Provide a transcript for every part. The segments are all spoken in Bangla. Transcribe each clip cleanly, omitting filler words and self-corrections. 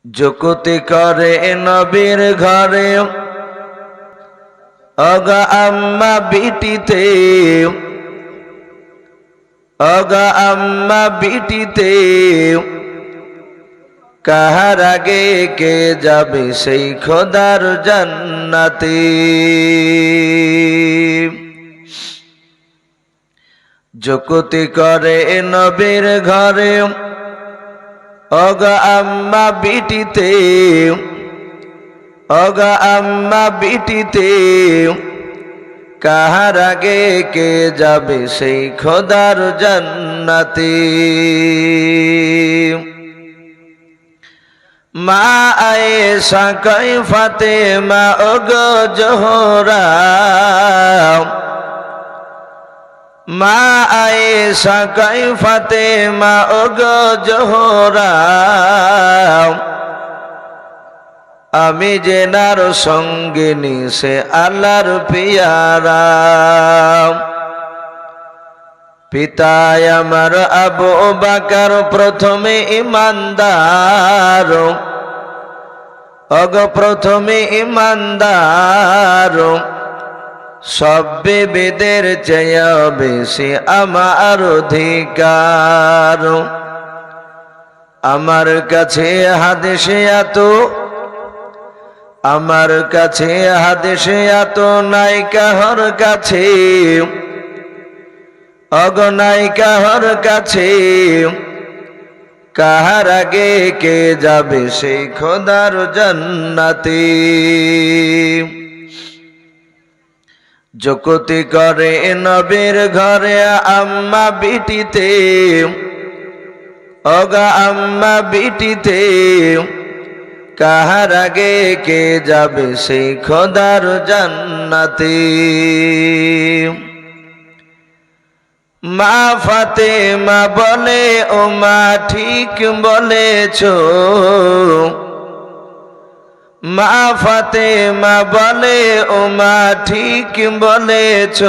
যুকুতি করে নবীর ঘরে অগা আম্মা বিটিতে, অগা আম্মা বিটিতে, কাহার আগে কে যাবে সেই খোদার জান্নাতে। যুকুতি করে নবীর ঘরে অগা আম্মা বিটিতে, অগা আম্মা বিটিতে, কাহার আগে কে যাবে সেই খোদার জান্নাতে। মা আয়েশা কয় ফাতেমা ওগো জোহরা, মা আয়েশা কয় ফাতেমা ওগো জোহরা, আমি জেনার সঙ্গিনী সে আল্লাহর পিয়ারা। পিতায় আমার আবু বকর প্রথমে ইমানদার, অগ প্রথমে ইমানদার, সব বিবিদের চেয়ে বেশি আমার অধিকার। আমার কাছে হাদিসে এত, আমার কাছে হাদিসে এত নাই কাহর কাছে, অগনাই কাহর কাছে, কাহার আগে কে যাবে সেই খোদার জান্নাতে। যুকুতি করে নবীর ঘরে আম্মা বিটিতে, অগা আম্মা বিটিতে, কাহার আগে কে যাবে সেই খোদার জান্নাতে। মা ফাতেমা বলে ও মা ঠিক বলেছ, মা ফাতেমা বলে ও মা ঠিক বলেছ,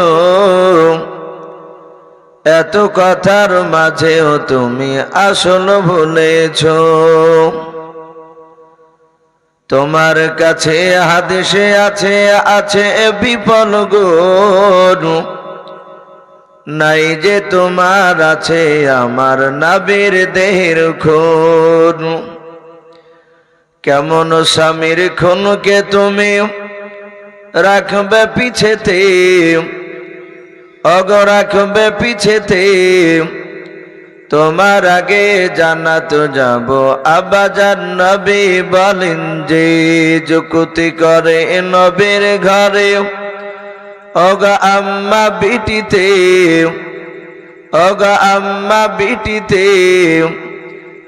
এত কথার মাঝেও তুমি আসল ভুলেছ। তোমার কাছে হাদিসে আছে, আছে বিপল গুণ, নাই যে তোমার আছে আমার নবীর দেহের খুন। কেমন স্বামীর খুনকে তুমি রাখবে পিছেতে, অগ রাখবে পিছেতে, তোমার আগে জান্নাত যাব আব্বাজান নবী বলেন যে। যুকুতি করে নবীর ঘরে অগা আম্মা বিটিতে, অগা আম্মা বিটিতে,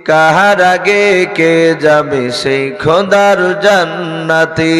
কাহার আগে কে যাবে সেই খোদার জান্নাতে।